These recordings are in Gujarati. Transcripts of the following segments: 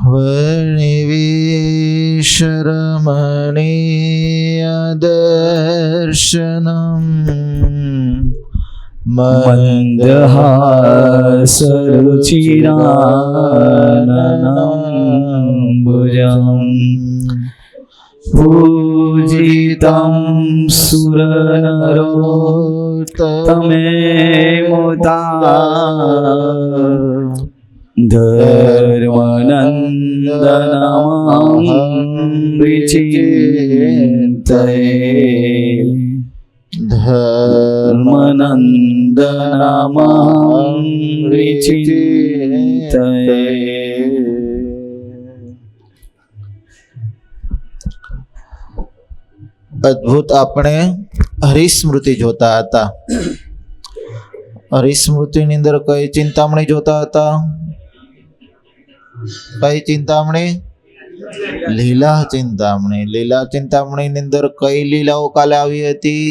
वर्णिविशरमणीयदर्शनम् मन्दहासरुचिराननम्बुजम् पूजितं सुरनरोत्तमेमुता धर्मनन्दनमहं विचिन्तये धर्मनन्दनमहं विचिन्तये। અદ્ભુત આપણે હરિસ્મૃતિ જોતા હતા. હરિસ્મૃતિની અંદર કઈ ચિંતામણી જોતા હતા? કઈ ચિંતામણી? લીલા ચિંતામણી. લીલા ચિંતામણીની અંદર કઈ લીલાઓ કાલે આવી હતી?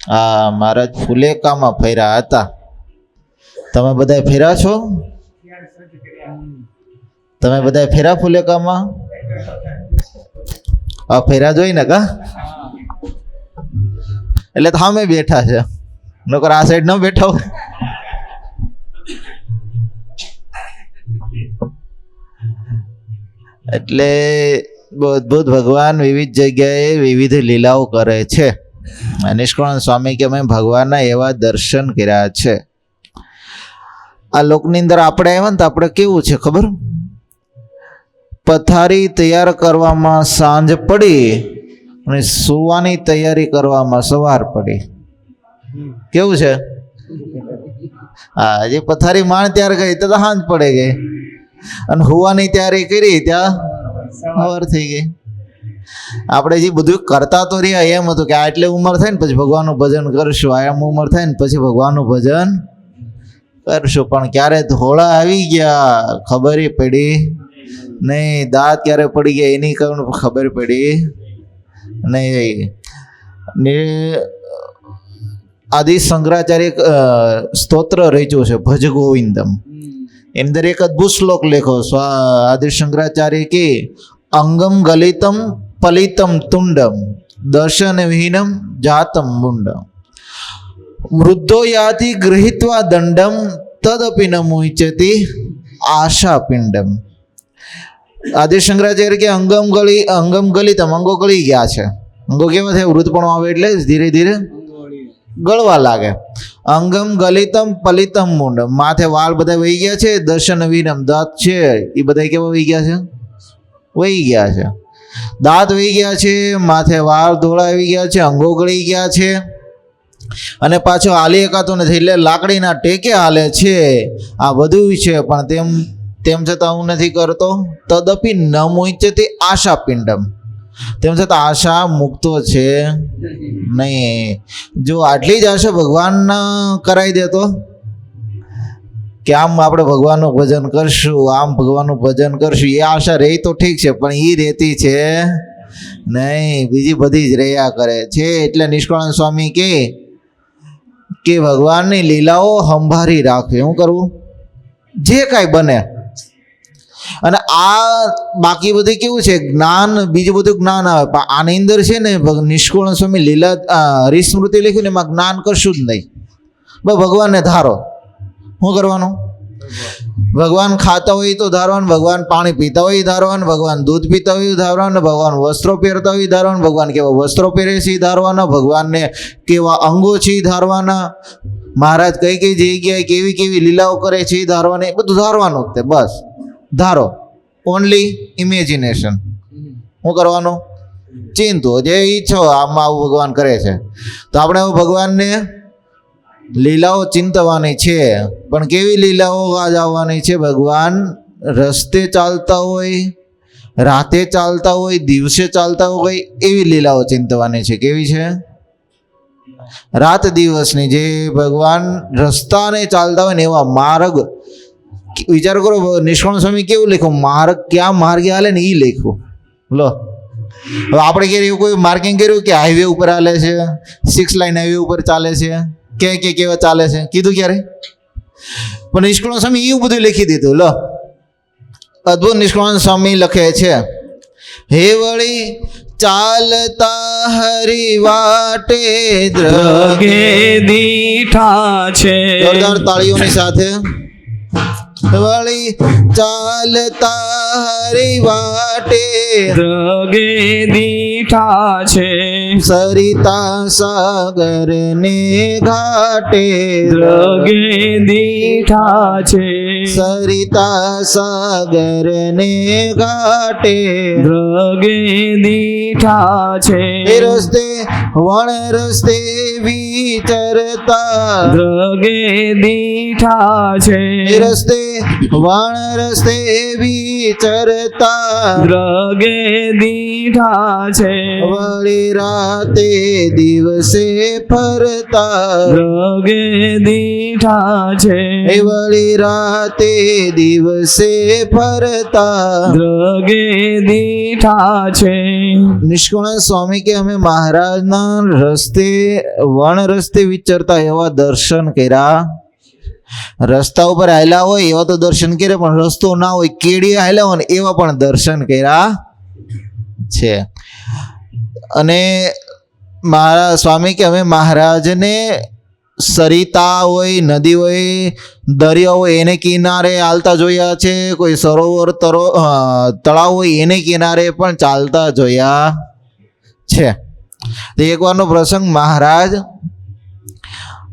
હા, મહારાજ ફુલેકામાં ફેર્યા હતા. તમે બધા ફેર્યા છો? તમે બધા ફેર્યા ફુલેકામાં? ફેરા જોઈ ને કા એટલે સામે બેઠા છે, નકર આ સાઈડ ન બેઠા હોય. એટલે અદ્ભુત ભગવાન વિવિધ જગ્યાએ વિવિધ લીલાઓ કરે છે. નિષ્કળાનંદ સ્વામી કે અમે ભગવાનના એવા દર્શન કર્યા છે. આ લોકની અંદર આપણે આવ્યા ને તો આપણે કેવું છે ખબર? પથારી તૈયાર કરવામાં સાંજ પડી અને સુવાની તૈયારી કરવામાં સવાર પડી. કેવું છે? હા, જે પથારી માણ ત્યાર ગઈ તો સાંજ પડે ગઈ અને હુવાની તૈયારી કરી ત્યાં સવાર થઈ ગઈ. આપણે જે બધું કરતા તો રહ્યા એમ હતું કે આટલી ઉંમર થાય ને પછી ભગવાનનું ભજન કરશું, એમ ઉંમર થાય ને પછી ભગવાનનું ભજન કરશું. પણ ક્યારે ધોળા આવી ગયા ખબર પડી નહીં, દાંત ક્યારે પડી ગયા એની ખબર પડી નહીં. આદિ શંકરાચાર્ય સ્તોત્ર રચ્યું છે ભજ ગોવિંદમ. એની અંદર એક અદ્ભુત શ્લોક લેખો આદિ શંકરાચાર્ય કે અંગમ ગલિતમ પલિતમ તુંડમ દર્શન વિહીનમ જાતમ મુંડમ વૃદ્ધો યાતિ ગૃહીત્વા દંડમ તદપિ ન મુચ્યતિ આશા પિંડમ. આદિ શંકરાચાર્ય કે અંગમ ગલિતમ, અંગો ગળી ગયા છે. અંગો કેવા થાય? વૃદ્ધપણું આવે એટલે ધીરે ધીરે ગળવા લાગે. અંગમ ગલિતમ પલિતમ મુંડમ, માથે વાળ બધા વહી ગયા છે. દર્શન વિહીનમ, દાંત છે એ બધા કેવા વહી ગયા છે? વહી ગયા છે. દાંત વહી ગયા છે, માથે વાળ ધોળા આવી ગયા છે, અંગો ગળી ગયા છે અને પાછો હાલી એકાતો નથી એટલે લાકડીના ટેકે હાલે છે. આ બધું છે પણ તેમ છતાં હું નથી કરતો. તદપી ન મુચ્યતે આશા પિંડમ, તેમ છતાં આશા મુકતો છે નહીં. જો આટલી જ આશા ભગવાન કરાવી દેતો કે આમ આપણે ભગવાનનું ભજન કરશું, આમ ભગવાનનું ભજન કરશું, એ આશા રહી તો ઠીક છે પણ એ રહેતી છે નહીં, બીજી બધી જ રહ્યા કરે છે. એટલે નિષ્કળાનંદ સ્વામી કે ભગવાનની લીલાઓ સંભાળી રાખવી. શું કરવું? જે કાંઈ બને. અને આ બાકી બધું કેવું છે? જ્ઞાન, બીજું બધું જ્ઞાન આવે પણ આની અંદર છે ને નિષ્કળાનંદ સ્વામી લીલા હરિસ્મૃતિ લખ્યું ને એમાં જ્ઞાન કરશું જ નહીં. બસ ભગવાનને ધારો. શું કરવાનું? ભગવાન ખાતા હોય તો ધારવાનું, ભગવાન પાણી પીતા હોય ધારવાનું, ભગવાન દૂધ પીતા હોય ધારવાનું, ભગવાન વસ્ત્રો પહેરતા હોય ધારવાનું, ભગવાન કેવા વસ્ત્રો પહેરે છે ધારવાના, ભગવાનને કેવા અંગો છે ધારવાના, મહારાજ કઈ કઈ જગ્યાએ કેવી કેવી લીલાઓ કરે છે એ ધારવાને, બધું ધારવાનું જ તે. બસ ધારો. Only imagination. શું કરવાનું? ચિંતો જે ઈચ્છો આમાં આવું ભગવાન કરે છે તો આપણે ભગવાનને લીલાઓ ચિંતવાની છે. પણ કેવી લીલાઓ આજ આવવાની છે? ભગવાન રસ્તે ચાલતા હોય, રાતે ચાલતા હોય, દિવસે ચાલતા હોય એવી લીલાઓ ચિંતવાની છે. કેવી છે? રાત દિવસની. જે ભગવાન રસ્તાને ચાલતા હોય ને એવા માર્ગ. વિચાર કરો નિષ્કળાનંદ સ્વામી કેવું લખ્યું? માર્ગ ક્યાં માર્ગે હાલે ને એ લખ્યું. લો હવે આપણે ક્યારે એવું કોઈ માર્કિંગ કર્યું કે હાઈવે ઉપર હાલે છે, 6 લાઇન હાઈવે ઉપર ચાલે છે, કેવા ચાલે છે? કીધું ક્યારે? પણ નિષ્કળાનંદ સ્વામી એવું બધું લખી દીધું. લો અદ્ભુત નિષ્કુળાનંદ સ્વામી લખે છે, હે વળી ચાલતા હરિ વાટે દ્રગે દીઠા છે. જોરદાર તાળીઓની સાથે. વળી ચાલતા હરિ વાટે દ્રગે દીઠા છે. સરિતા સાગર ને ઘાટે દ્રગે દીઠા છે. સરિતા સાગર ને ઘાટે દ્રગે દીઠા છે. એ રસ્તે વણ રસ્તે વિચરતા દ્રગે દીઠા છે. એ રસ્તે વણ રસ્તે વિચરતા દ્રગે દીઠા છે. વળી રાતે દિવસે ફરતા દ્રગે દીઠા છે. એ વળી રાતે દિવસે ફરતા દ્રગે દીઠા છે. નિષ્કુળાનંદ સ્વામી કે અમે મહારાજના રસ્તે વણ રસ્તે વિચરતા એવા દર્શન કર્યા. રસ્તા ઉપર આવેલા હોય એવા તો દર્શન કર્યા, પણ રસ્તો ના હોય કેડી આવેલા હોય ને એવા પણ દર્શન કર્યા છે. અને મારા સ્વામી કે અમે મહારાજને સરિતા હોય, નદી હોય, દરિયા હોય એને કિનારે હાલતા જોયા છે. કોઈ સરોવર તળાવ હોય એને કિનારે પણ ચાલતા જોયા છે. તો એકવારનો પ્રસંગ, મહારાજ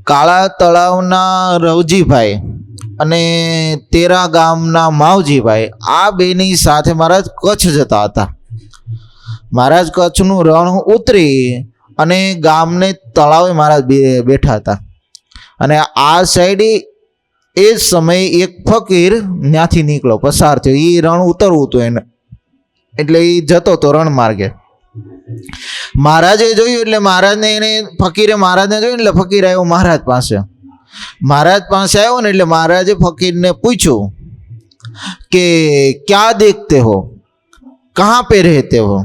કાળા તળાવના રવજીભાઈ અને તેરા ગામના માવજીભાઈ આ બેની સાથે મહારાજ કચ્છ જતા હતા. મહારાજ કચ્છનું રણ ઉતરી અને ગામને તળાવે મહારાજ બેઠા હતા. અને આ સાઈડ એ જ સમયે એક ફકીર ત્યાંથી નીકળ્યો, પસાર થયો. એ રણ ઉતરવું હતું એને, એટલે એ જતો હતો રણ માર્ગે. મહારાજે જોયું એટલે મહારાજને એને ફકીરે મહારાજને જોયું એટલે ફકીર આવ્યો મહારાજ પાસે. મહારાજ પાસે આવ્યો ને એટલે મહારાજે ફકીરને પૂછ્યું કે ક્યાં દેખતે હો, કહાં પે રહેતે હો?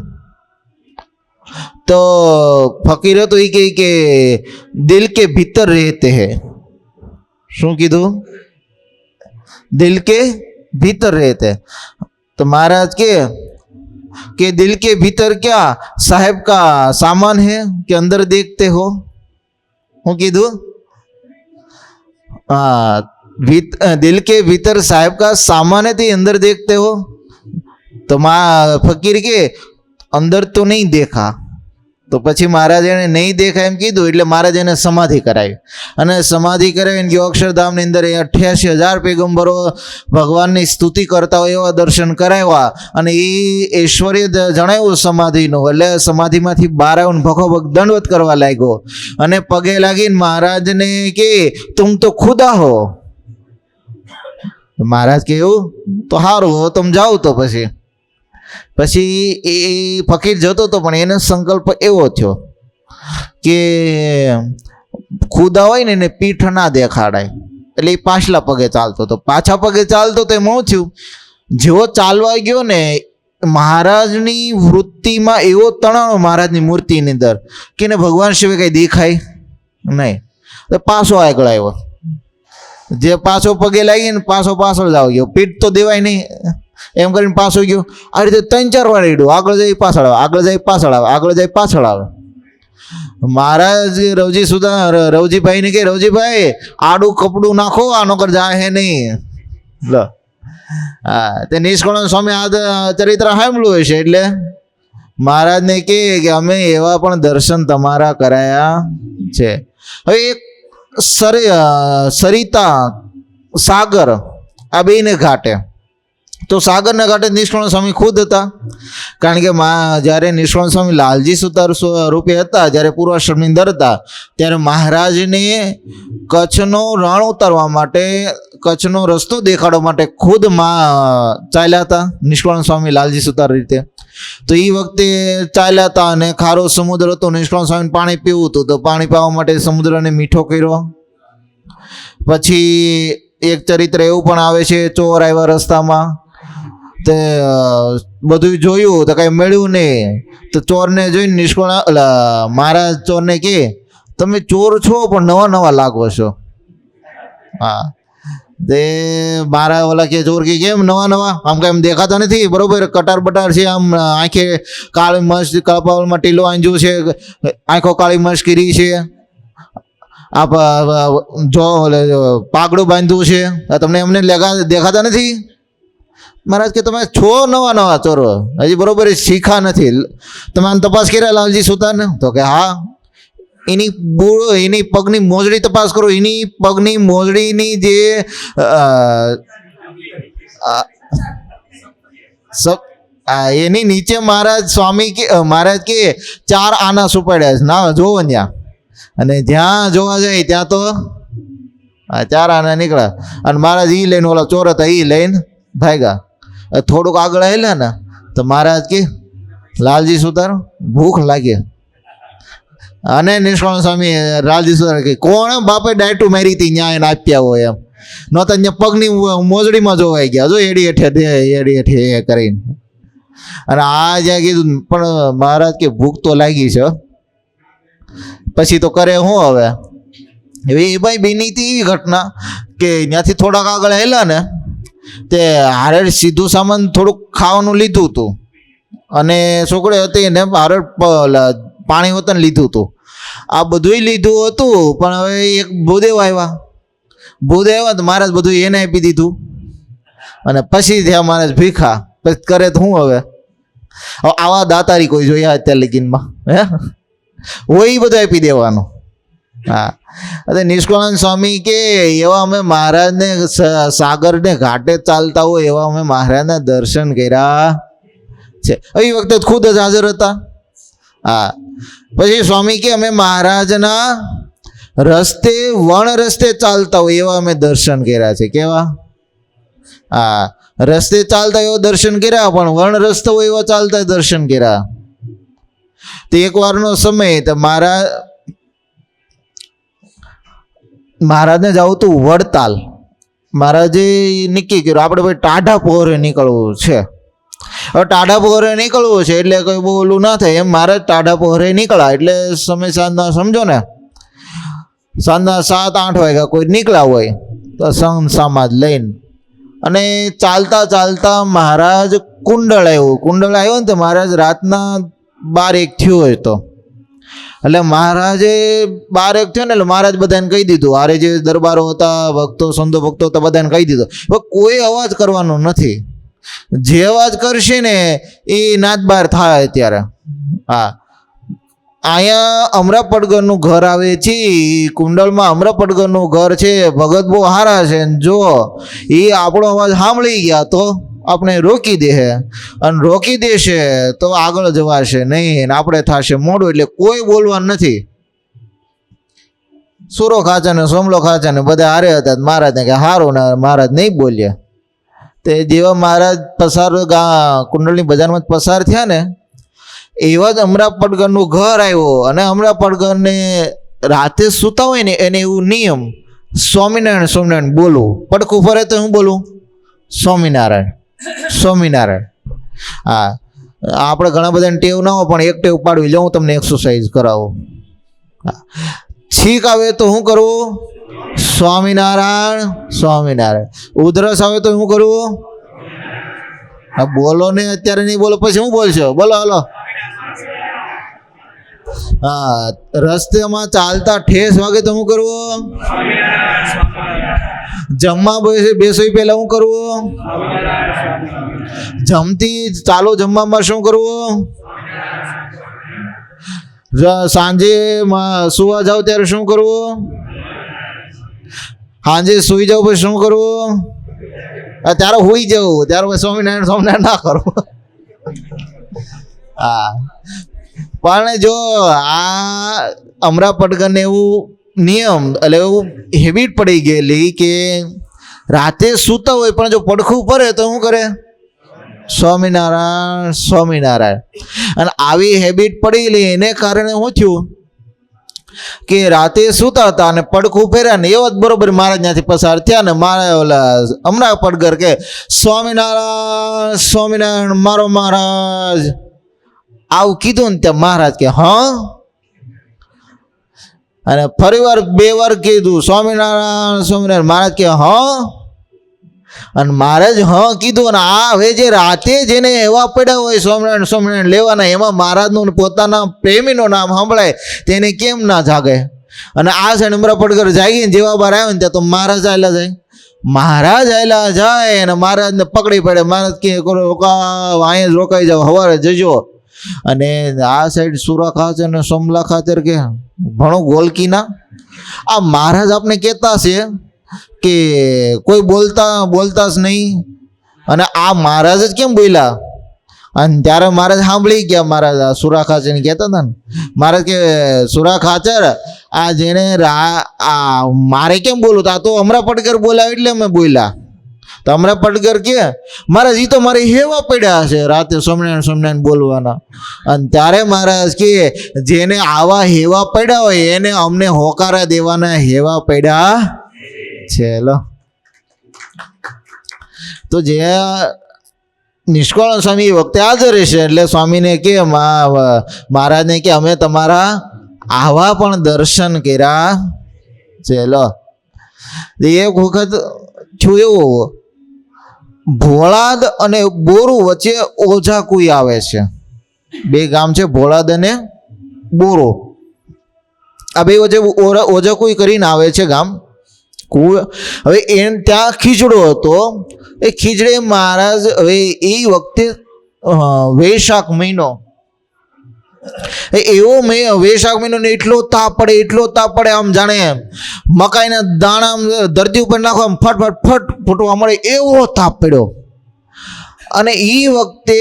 તો ફકીરે તો એ કહે કે દિલ કે ભીતર રહેતે હૈ. શું કીધું? દિલ કે ભીતર રહેતે. તો મહારાજ કે દિल के भीतर क्या साहेब का सामान है कि अंदर देखते हो? હું કીધું? दिल के भीतर साहेब का सामान है तो अंदर देखते हो? तो ફકીર કે અંદર તો નહીં દેખા. તો પછી મહારાજ એને નહીં દેખાય એમ કીધું એટલે મહારાજ એને સમાધિ કરાવી. અને સમાધિ કરાવીને ગયો અક્ષરધામની અંદર 88,000 પેગંબરો ભગવાનની સ્તુતિ કરતા હોય એવા દર્શન કરાવ્યા. અને એ ઐશ્વર્ય જણાવ્યું સમાધિનું. એટલે સમાધિમાંથી બહાર આવીને ભગોભગ દંડવત કરવા લાગ્યો અને પગે લાગીને મહારાજને કે તુમ તો ખુદા હો. મહારાજ કે એવું તો સારું, હો તમે જાઓ. તો પછી એ ફકીર જતો હતો, પણ એનો સંકલ્પ એવો થયો કે ખુદા હોય ને એને પીઠ ના દેખાડાય. એટલે એ પાછલા પગે ચાલતો હતો. પાછા પગે ચાલતો તો એમાં શું થયું, જેવો ચાલવા ગયો ને મહારાજની વૃત્તિમાં એવો તણાવ મહારાજની મૂર્તિની અંદર કે એને ભગવાન સિવાય કઈ દેખાય નહીં. તો પાછો આગળ આવ્યો. જે પાછો પગે લાગીને પાછળ જ આવી ગયો. પીઠ તો દેવાય નહીં એમ કરીને પાછો ગયો. આ રીતે 3-4 વાર રેડ્યું. આગળ જાય પાછળ આવે, આગળ જાય પાછળ આવે, આગળ જાય પાછળ આવે. મહારાજ રવજીભાઈને કે રવજીભાઈ આડું કપડું નાખો, આનો કર જાય હે નહીં. લો હા, તે નિષ્કુળાનંદ સ્વામી આ ચરિત્ર સાંભળ્યું હશે એટલે મહારાજને કે અમે એવા પણ દર્શન તમારા કરાયા છે. હવે એક સરિતા સાગર આ બેને ઘાટે. તો સાગરના ઘાટે નિષ્કુળાનંદ સ્વામી ખુદ હતા. કારણ કે જ્યારે નિષ્કુળાનંદ સ્વામી લાલજી સુતાર રૂપે હતા, જ્યારે પૂર્વાશ્રમની અંદર હતા, ત્યારે મહારાજને કચ્છનો રણ ઉતારવા માટે, કચ્છનો રસ્તો દેખાડવા માટે ખુદ ચાલ્યા હતા નિષ્કુળાનંદ સ્વામી લાલજી સુતાર રીતે. તો એ વખતે ચાલ્યા હતા અને ખારો સમુદ્ર હતો. નિષ્કુળાનંદ સ્વામીને પાણી પીવું હતું, તો પાણી પીવા માટે સમુદ્રને મીઠો કર્યો. પછી એક ચરિત્ર એવું પણ આવે છે, ચોર આવ્યા રસ્તામાં, તે બધું જોયું તો કઈ મળ્યું નહીં. તો ચોરને જોઈને મહારાજ ચોરને કે તમે ચોર છો પણ નવા લાગો છો. હા, તે મારા ઓલા કે જોર કે કેમ નવા નવા આમ કાંઈ એમ દેખાતા નથી બરોબર, કટાર બટાર છે, આમ આંખે કાળી મસ્ત, કપાળમાં ટીલો આંજ્યું છે, આંખો કાળી મસ્ત કરી છે, આ જો પાગડું બાંધ્યું છે, તમને એમને દેખાતા નથી? મહારાજ કે તમે છો નવા નવા ચોરો, હજી બરોબર શીખા નથી, તમે આમ તપાસ કર્યા લાલજી સુતારને? તો કે હા. એની પગની મોજડી તપાસ કરો, એની પગની મોજડીની જે એની નીચે મહારાજ સ્વામી કે મહારાજ કે 4 આના સુપાડ્યા છે, ના જોવો ત્યાં, અને જ્યાં જોવા જાય ત્યાં તો 4 આના નીકળ્યા. અને મહારાજ ઈ લઈને ઓલા ચોર હતા ઈ લઈને ભાગ્યા. થોડુંક આગળ આવેલા ને તો મહારાજ કે લાલજી સુતાર ભૂખ લાગી. અને નિષ્કાળ સ્વામી લાલજી સુતાર કે કોણ બાપે ડાયટું મારી હતી ન્યાય એને આપ્યા હોય એમ, નહોતા ત્યાં પગની મોજડીમાં જોવાઈ ગયા, જો એડી હેઠે એ કરીને. અને આ જ્યાં કીધું પણ મહારાજ કે ભૂખ તો લાગી છે, પછી તો કરે શું હવે? એ ભાઈ બની હતી એવી ઘટના કે ત્યાંથી થોડાક આગળ હેલા ને તે હારે સીધું સામાન થોડુંક ખાવાનું લીધું હતું, અને છોકરી હતી ને હારે પાણી વતન લીધું હતું, આ બધું લીધું હતું. પણ હવે એક ભૂદેવ આવ્યા તો મહારાજ બધું એને આપી દીધું, અને પછી થયા મહારાજ ભીખા. પછી કરે તો શું હવે? આવા દાતારી કોઈ જોયા અત્યારે લગીનમાં? હે હોય એ બધું આપી દેવાનું. હા, અરે નિષ્કળાનંદ સ્વામી કે એવા અમે મહારાજને સાગરને ઘાટે ચાલતા હોય એવા અમે મહારાજના દર્શન કર્યા છે. એ વખતે ખુદ જ હાજર હતા. હા, પછી સ્વામી કે અમે મહારાજના રસ્તે વણ રસ્તે ચાલતા હોય એવા અમે દર્શન કર્યા છે. કેવા? હા, રસ્તે ચાલતા એવા દર્શન કર્યા, પણ વણ રસ્તો હોય એવા ચાલતા દર્શન કર્યા. તે એક વારનો સમય તો મહારાજને જવું હતું વડતાલ. મહારાજે નક્કી કર્યું આપણે ભાઈ ટાઢા પહોરે નીકળવું છે. હવે ટાઢા પહોરે નીકળવું છે એટલે કોઈ બહુ ઓલું ના થાય એમ મહારાજ ટાઢા પહોરે નીકળ્યા. એટલે સમય સાંજના સમજો ને, સાંજના 7-8 વાગ્યા કોઈ નીકળ્યા હોય તો સંગ સમાજ લઈને, અને ચાલતા ચાલતા મહારાજ કુંડળ આવ્યો ને તો મહારાજ રાતના 12-1 થયો હોય તો, એટલે મહારાજે 12-1 થયો ને એટલે મહારાજ બધાને કહી દીધું, આરે જે દરબારો હતા, ભક્તો સંતો ભક્તો હતા બધાને કહી દીધું કોઈ અવાજ કરવાનો નથી, જે અવાજ કરશે ને એ નાત બહાર થાય. અત્યારે હા, અહીંયા અમરા પડગરનું ઘર આવે છે, કુંડળમાં અમરા પડગરનું ઘર છે, ભગત બહુ સારા છે, જો એ આપણો અવાજ સાંભળી ગયા તો આપણે રોકી દે, અને રોકી દેશે તો આગળ જવાશે નહીં, આપણે થશે મોડું. એટલે કોઈ બોલવાનું નથી. સુરો ખાચા ને સોમલો ખાચા ને બધા હારે હતા. મહારાજને કે હારો ને મહારાજ નહીં બોલ્યા. તે જેવા મહારાજ કુંડળની બજારમાં પસાર થયા ને એવા જ અમરા પડગરનું ઘર આવ્યો. અને અમરા પડગરને રાતે સૂતા હોય ને એને એવું નિયમ, સ્વામિનારાયણ બોલવું. પડખું ફરે તો હું બોલું સ્વામિનારાયણ. હા, આપણે ઘણા બધાને ટેવ ના હોય, પણ એક ટેવ પાડવી લો, હું તમને એક્સરસાઇઝ કરાવું. છીક આવે તો શું કરવું? સ્વામિનારાયણ. ઉધરસ આવે તો શું કરવું? હા, બોલો ને, અત્યારે નહીં બોલો પછી શું બોલશો? બોલો હાલો. હા, રસ્તેમાં ચાલતા ઠેસ વાગે તો શું કરવું? જમવા બેસો પહેલા શું કરવું? જમતી ચાલો જમવામાં શું કરવું? સાંજે સુવા જાવ ત્યારે શું કરવું? સાંજે સુઈ જાવ પછી શું કરવું? ત્યારે હોઈ જવું, ત્યારે પછી સ્વામિનારાયણ ના કરવું. હા, પણ જો આ અમરા પડગરને એવું નિયમ એટલે એવું હેબિટ પડી ગયેલી કે રાતે સૂતા હોય પણ જો પડખું પડે તો શું કરે? સ્વામિનારાયણ. અને આવી હેબિટ પડી ગયેલી એને કારણે શું થયું કે રાતે સૂતા હતા અને પડખું ફેર્યા ને એવા જ બરોબર મહારાજ ત્યાંથી પસાર થયા ને મારા ઓલા અમરા પડગર કે સ્વામિનારાયણ મારો મહારાજ. આવું કીધું ને ત્યાં મહારાજ કે હા, અને ફરી વાર 2 વાર કીધું સ્વામિનારાયણ. મહારાજ કે હા, અને મહારાજ હા કીધું. અને આ હવે જે રાતે જેને એવા પડ્યા હોય સ્વામિનારાયણ સ્વામિનારાયણ લેવાના, એમાં મહારાજનું પોતાના પ્રેમીનું નામ સાંભળાય તેને કેમ ના જાગે? અને આ સાઈડ અમરા પડગર જાગીને જેવા બાર આવે ને ત્યાં તો મહારાજ આયલા જાય. મહારાજ આયલા જાય અને મહારાજને પકડી પડે. મહારાજ કે અહીંયા જ રોકાઈ જાવ, સવારે જજો. અને આ સાઈડ સુરા ખાચર ને સોમલા ખાચર કે ભણો ગોલકીના આ મહારાજ આપણે કહેતા છે કે કોઈ બોલતા જ નહીં. અને આ મહારાજ જ કેમ બોલ્યા? અને ત્યારે મહારાજ સાંભળી ગયા. મહારાજ આ સુરા ખાચર ને કહેતા હતા ને, મહારાજ કે સુરા ખાચર આ જેને મારે કેમ બોલું? આ તો અમરા પડગર બોલ્યા એટલે અમે બોલ્યા. તો અમરા પડગર કે મહારાજ એ તો મારે હેવા પડ્યા છે રાતે સ્વામિનારાયણ સ્વામિનારાયણ બોલવાના. અને ત્યારે મહારાજ કે જેને આવા હેવા પડ્યા હોય એને અમને હોકારા દેવાના હેવા પડ્યા છે. લો તો જે નિષ્કાળ સ્વામી વખતે હાજર રહેશે એટલે સ્વામીને કે મહારાજને કે અમે તમારા આવા પણ દર્શન કર્યા છે. લો એક વખત થયું એવું, ભોળાદ અને બોરુ વચ્ચે ઓઝાકુઈ આવે છે. બે ગામ છે ભોળાદ અને બોરો. આ બે વચ્ચે ઓઝાકુઈ કરીને આવે છે ગામ. હવે ત્યાં ખીચડો હતો. એ ખીચડે મહારાજ હવે એ વખતે વૈશાખ મહિનો, એવો વૈશાખ મહિનો ને એટલો તાપ પડે આમ જાણે મકાઈના દાણા ધરતી ઉપર નાખો ફટ ફટ ફટ ફૂટવા મળે એવો તાપ પડ્યો. અને એ વખતે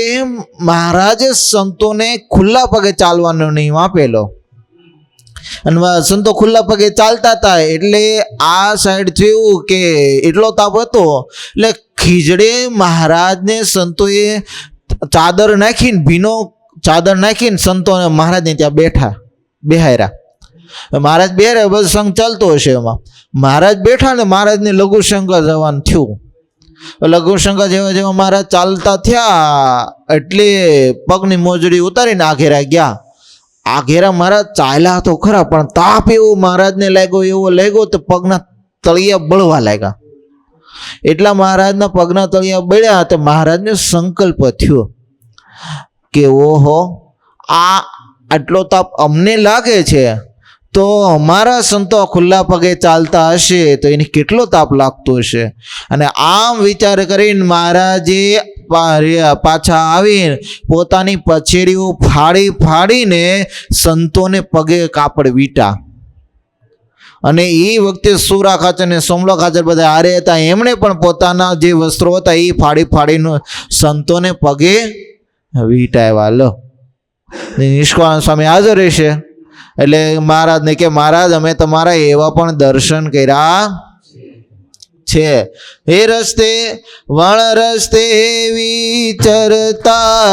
મહારાજે સંતોને ખુલ્લા પગે ચાલવાનો નિયમ આપેલો. અને સંતો ખુલ્લા પગે ચાલતા હતા એટલે આ સાઈડ થયું કે એટલો તાપ હતો એટલે ખીજડે મહારાજને સંતોએ ચાદર નાખીને ભીનો ચાદર નાખીને સંતોને મહારાજને ત્યાં બેહાર્યા. મહારાજ બેહાર્યા, બસ સંઘ ચાલતો હશે એમાં. મહારાજ બેઠા ને મહારાજને લઘુશંકર જવાનું થયું. લઘુશંકર જેવા મહારાજ ચાલતા થયા એટલે પગની મોજડી ઉતારીને આઘેરા ગયા. આઘેરા મહારાજ ચાલ્યા તો ખરા પણ તાપ એવો મહારાજને એવો લાગ્યો તો પગના તળિયા બળવા લાગ્યા. એટલા મહારાજના પગના તળિયા બળ્યા તો મહારાજને સંકલ્પ થયો કે ઓહો આટલો તાપ અમને લાગે છે તો અમારા સંતો ખુલ્લા પગે ચાલતા હશે તો એને કેટલો તાપ લાગતો હશે. અને આમ વિચાર કરીને મહારાજે પાછા આવીને પોતાની પછેડીઓ ફાડીને સંતોને પગે કાપડ વીટા. અને એ વખતે સુરા ખાચર ને સોમલા ખાચર બધા હારે હતા. એમણે પણ પોતાના જે વસ્ત્રો હતા એ ફાડીને સંતોને પગે વીટાવ્યા. લો નિષ્કાળ સ્વામી હાજર રહેશે એટલે મહારાજને કે મહારાજ અમે તમારા એવા પણ દર્શન કર્યા છે. એ રસ્તે વણ રસ્તે વિચરતા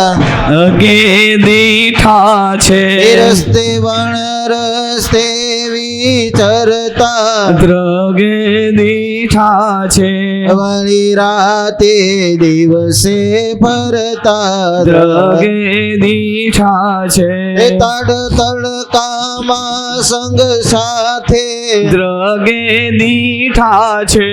અગે દીઠા છે. એ રસ્તે વણ રસ્તે વિચરતા દ્રગે દીઠા છે. વળી રાતે દિવસે ફરતા દ્રગે દીઠા છે. એ તડકામાં સંગ સાથે દ્રગે દીઠા છે.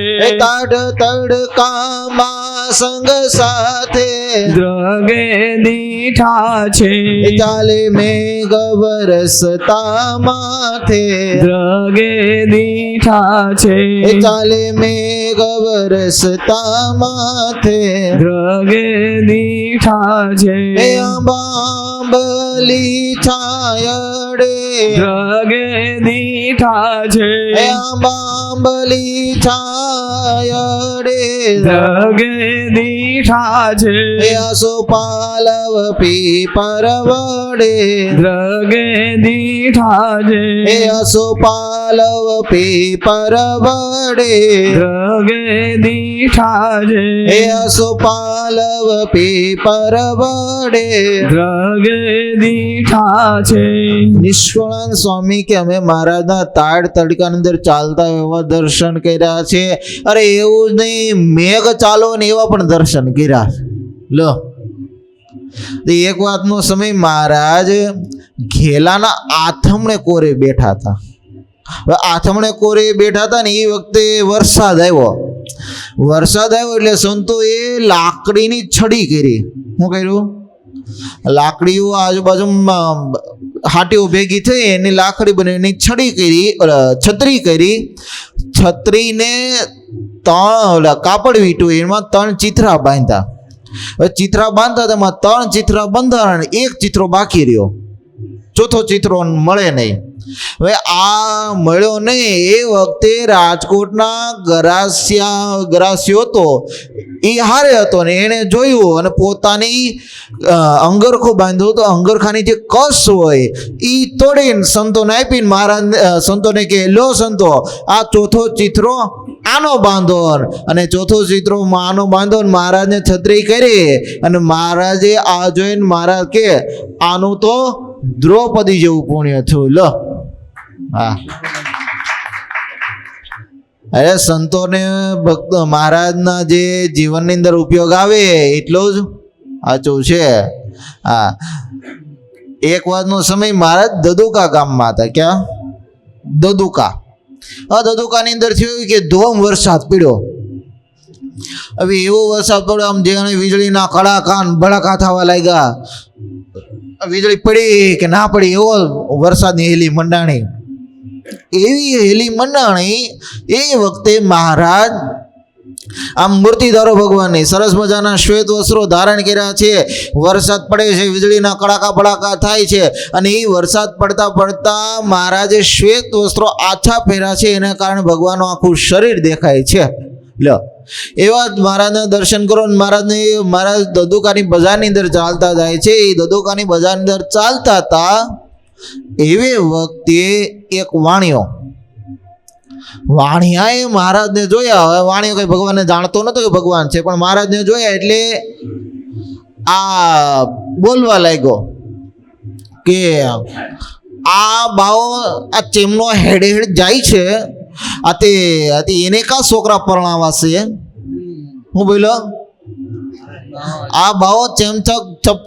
તડકામાં સંગ સાથે દ્રગે દીઠા છે. ચાલે મેઘ વરસતા માથે દ્રગે દીઠા છે. ચાલે મેઘ વરસતા માથે દ્રગે દીઠા છે. આંબાંબલી છાયડે દ્રગે દીઠા છે. આંબાંબલી છાયડે દ્રગે દીઠા છે. આસોપાલવ પીપર વડે દ્રગે દીઠા છે. આસોપાલવ પીપર વડે દ્રગે દીઠા છે. આસોપાલવ પીપર વડે દ્રગે દીઠા છે. નિષ્કાળ સ્વામી કે અમે મહારાજના તાડ તડકાની અંદર ચાલતા એવા દર્શન કર્યા છે. અરે એવું જ નહીં, મેઘ ચાલો ને એવા પણ દર્શન કર્યા. લો એક વાતનો સમય મહારાજ ઘેલાના આથમણે કોરે બેઠા હતા. હવે આથમણે કોરે બેઠા હતા ને એ વખતે વરસાદ આવ્યો એટલે સંતોએ લાકડીની છડી કરી. શું કર્યું? લાકડીઓ આજુબાજુમાં હાટીઓ ભેગી થઈ એની લાકડી બની એની છડી કરી, છત્રી કરી. છત્રીને 3 કાપડ વીંટું એમાં 3 ચિથરા બાંધ્યા. હવે ચિથરા બાંધતા તેમાં 3 ચિથરા બંધાણા અને 1 ચિથરો બાકી રહ્યો. ચોથો ચિથરો મળે નહીં. હવે આ મળ્યો નહીં એ વખતે રાજકોટના ગરાસિયો હતો એ હારે હતો ને એણે જોયું અને પોતાની અંગરખો બાંધ્યો તો અંગરખાની જે કસ હોય એ તોડીને સંતોને આપીને મહારાજ સંતોને કહે, લો સંતો, આ ચોથો ચિથરો આનો બાંધો. અને ચોથો ચિથરો આનો બાંધો. મહારાજને છત્રી કરી અને મહારાજે આ જોઈને મહારાજ કે આનું તો દ્રૌપદી જેવું પુણ્ય થયું. લો, હા. અરે સંતોને ભક્ત મહારાજના જે જીવનની અંદર ઉપયોગ આવે એટલો જ સાચું છે. હા, એક વાતનો સમય મહારાજ દદુકા ગામમાં હતા. ક્યાં? દદુકા. દદુકાની અંદર થયું કે ધોમ વરસાદ પડ્યો. હવે એવો વરસાદ પડ્યો આમ જેને વીજળીના કડાકા ભડાકા થવા લાગ્યા. વીજળી પડી કે ના પડી એવો વરસાદની હેલી મંડાણી. એવી હેલી મંડાણી એ વખતે મહારાજ આમ મૂર્તિધારો ભગવાનની સરસ મજાના શ્વેત વસ્ત્રો ધારણ કર્યા છે. વરસાદ પડે છે, વીજળીના કડાકા ભડાકા થાય છે અને એ વરસાદ પડતા પડતા મહારાજે શ્વેત વસ્ત્રો આછા પહેર્યા છે. એના કારણે ભગવાનનું આખું શરીર દેખાય છે. લો, એવા જ મહારાજના દર્શન કરો. મહારાજ દદુકાની બજારની અંદર ચાલતા જાય છે. એ દદુકાની બજારની અંદર ચાલતા હતા એવે વખતે એક વાણિયાએ મહારાજને જોયા. હવે વાણિયો કઈ ભગવાનને જાણતો નતો કે ભગવાન છે, પણ મહારાજને જોયા એટલે આ બોલવા લાગ્યો કે આ બાવો આ ચેમનો હેડે જાય છે, એને કા છોકરા પરણાવાશે? હું બોલો, આ બાવો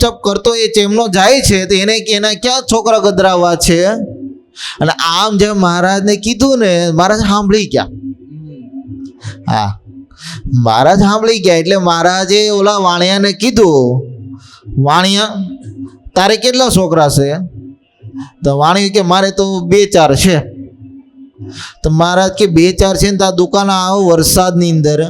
ચપ કરતો એ ચેમનો જાય છે તો એના ક્યાં છોકરા ગદરાવા છે? અને આમ જેમ મહારાજને કીધું ને, મહારાજ સાંભળી ગયા. હા, મહારાજ સાંભળી ગયા એટલે મહારાજે ઓલા વાણિયાને કીધું, વાણિયા, તારે કેટલા છોકરા છે? તો વાણિયું કે મારે તો 2-4 છે. તો મહારાજ કે 2-4 છે ને તો આ દુકાન આવો વરસાદની અંદર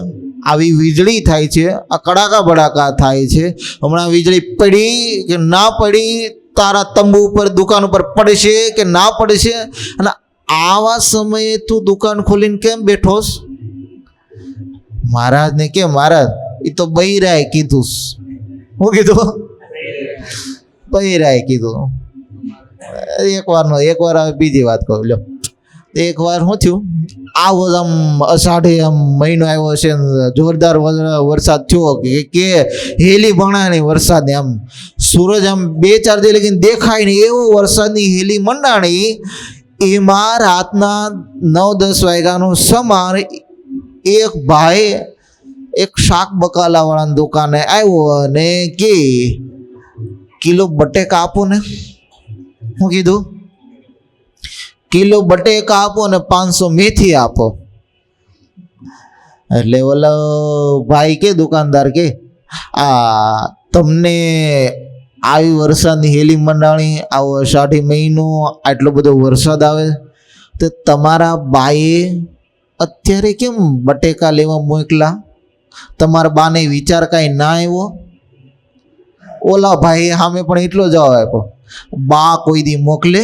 આવી વીજળી થાય છે, આ કડાકા ભડાકા થાય છે, હમણાં વીજળી પડી કે ના પડી, તારા તંબુ ઉપર દુકાન ઉપર પડશે કે ના પડશે, અને આવા સમયે તું દુકાન ખોલીને કેમ બેઠોસ? મહારાજને કે મહારાજ એ તો બૈરાએ કીધું. હું કીધું? બૈરાએ કીધું. એક વાર બીજી વાત કહું. લો, એક વાર શું થયું, આવો આમ અષાઢે આમ મહિનો આવ્યો છે, જોરદાર વરસાદ થયો કે હેલી ભણાની વરસાદને આમ સૂરજ આમ 2-4 દી લગીને દેખાય ને એવો વરસાદની હેલી મંડાણી. એમાં રાતના 9-10 વાગ્યાનો સમાર એક ભાઈ એક શાક બકાલાવાળાની દુકાને આવ્યો અને કે કિલો બટેકા આપો ને. હું કીધું? કિલો બટેકા આપો ને 500 મેથી આપો. એટલે ઓલો ભાઈ કે દુકાનદાર કે આ તમને આવી વરસાદની હેલી મંડાણી, આવો અષાઢી મહિનો, આટલો બધો વરસાદ આવે તો તમારા બાએ અત્યારે કેમ બટેકા લેવા મોકલા? તમારા બાને વિચાર કાંઈ ના આવ્યો? ઓલા ભાઈ સામે પણ એટલો જવાબ આપ્યો, બા કોઈ દી મોકલે?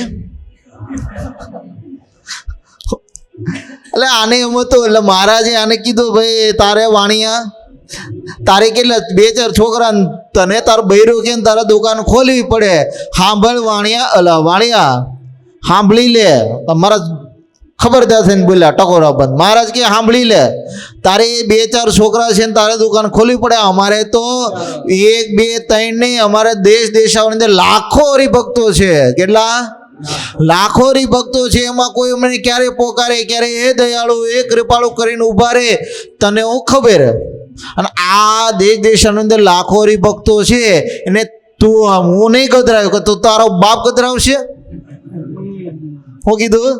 એટલે આને એમ હતું. એટલે મહારાજે આને કીધું, ભાઈ તારે વાણિયા, તારે કેટલા 2-4 છોકરા, તને તાર બૈરું કે તારે દુકાન ખોલવી પડે. સાંભળ વાણિયા, સાંભળી લે. મારા ખબરદાર થઈને બોલ્યા ટકોરા બંધ. મહારાજ કે સાંભળી લે, તારે 2-4 છોકરા છે ને તારે દુકાન ખોલવી પડે. અમારે તો 1-2-3 નહીં, અમારે દેશાની અંદર લાખો હરિભક્તો છે. કેટલા? લાખો હરિભક્તો છે. એમાં કોઈ અમને ક્યારે પોકારે, ક્યારે એ દયાળુ, એ કૃપાળુ કરીને ઉભા રહે, તને હું ખબર. અને આ દેશાની અંદર લાખો હરિભક્તો છે એને તું હું નહીં ગધરાવ્યો કે તું તારો બાપ ગધરાવશે? હું કીધું?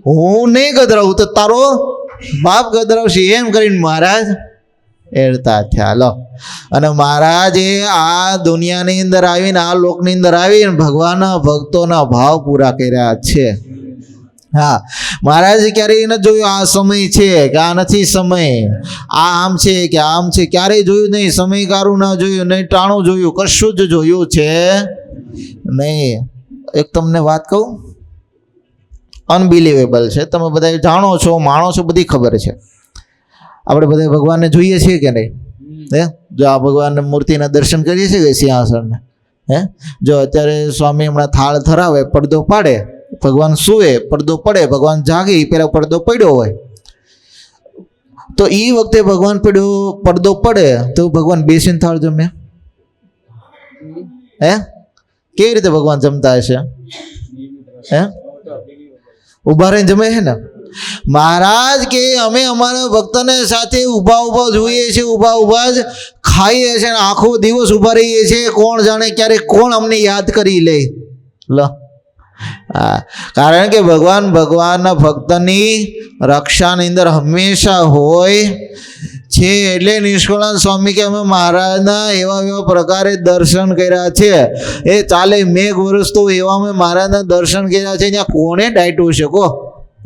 હું નહીં ગધરાવું તો તારો બાપ ગધરાવશે એમ કરીને મહારાજ એડતા થયા. લો, અને મહારાજે આ દુનિયાની અંદર આવીને આ લોકની અંદર આવીને ભગવાનના ભક્તોના ભાવ પૂરા કર્યા છે. હા, મહારાજે ક્યારેય ન જોયું આ સમય છે કે આ નથી સમય, આ આમ છે કે આમ છે, ક્યારેય જોયું નહીં. સમયગાળું ના જોયું, નહીં ટાણું જોયું, કશું જ જોયું છે નહીં. એક તમને વાત કહું, અનબિલિવેબલ છે, તમે બધા જાણો છો, માણો છો, બધી ખબર છે. આપણે બધા ભગવાનને જોઈએ છીએ કે નહીં? હે, જો આ ભગવાનને મૂર્તિના દર્શન કરીએ છીએ કે સિંહાસનને? હે, જો અત્યારે સ્વામી હમણાં થાળ ધરાવે, પડદો પાડે, ભગવાન સૂવે, પડદો પડે, ભગવાન જાગે પેલા પડદો પડ્યો હોય, તો એ વખતે ભગવાન પડદો પડે તો ભગવાન બેસીને થાળ જમે? હે, કેવી રીતે ભગવાન જમતા હશે? હે, ઉભા રહીને જમે છે ને? મહારાજ કે અમે અમારા ભક્તને સાથે ઊભા જોઈએ છીએ, ઊભા જ ખાઈએ છીએ, આખો દિવસ ઊભા રહીએ છીએ. કોણ જાણે ક્યારે કોણ અમને યાદ કરી લે. લો, હા, કારણ કે ભગવાનના ભક્તની રક્ષાની અંદર હંમેશા હોય છે. એટલે નિષ્કળાનંદ સ્વામી કે અમે મહારાજના એવા પ્રકારે દર્શન કર્યા છે. એ ચાલે મેઘ વર્ષ તો એવા અમે મહારાજના દર્શન કર્યા છે. ત્યાં કોને ડાયટું છે? કો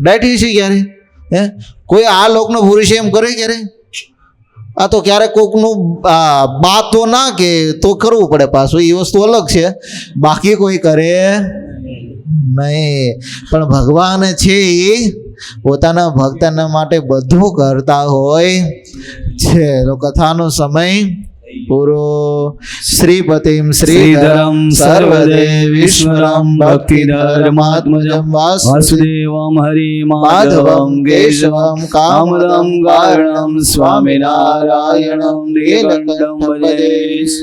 ડાયટી છે ક્યારે? હે, કોઈ આ લોકનો પુરુષ એમ કરે ક્યારે? આ તો ક્યારેક કોકનું બાત તો ના કે તો કરવું પડે પાછું, એ વસ્તુ અલગ છે. બાકી કોઈ કરે નહીં. પણ ભગવાન છે એ પોતાના ભક્તના માટે બધું કરતા હોય છે. તો કથાનો સમય પૂરો. શ્રીપતિમ શ્રીધરમ સર્વદેવીશ્વરમ ભક્તિધર્માત્મજમ વાસુદેવમ હરિમાધવમ કેશવમ કામદમ કારણમ સ્વામિનારાયણમ નીલકંઠમ ભજે.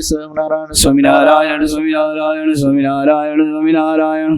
સ્વામિનારાયણ, સ્વામિનારાયણ, સ્વામિનારાયણ, સ્વામિનારાયણ, સ્વામિનારાયણ.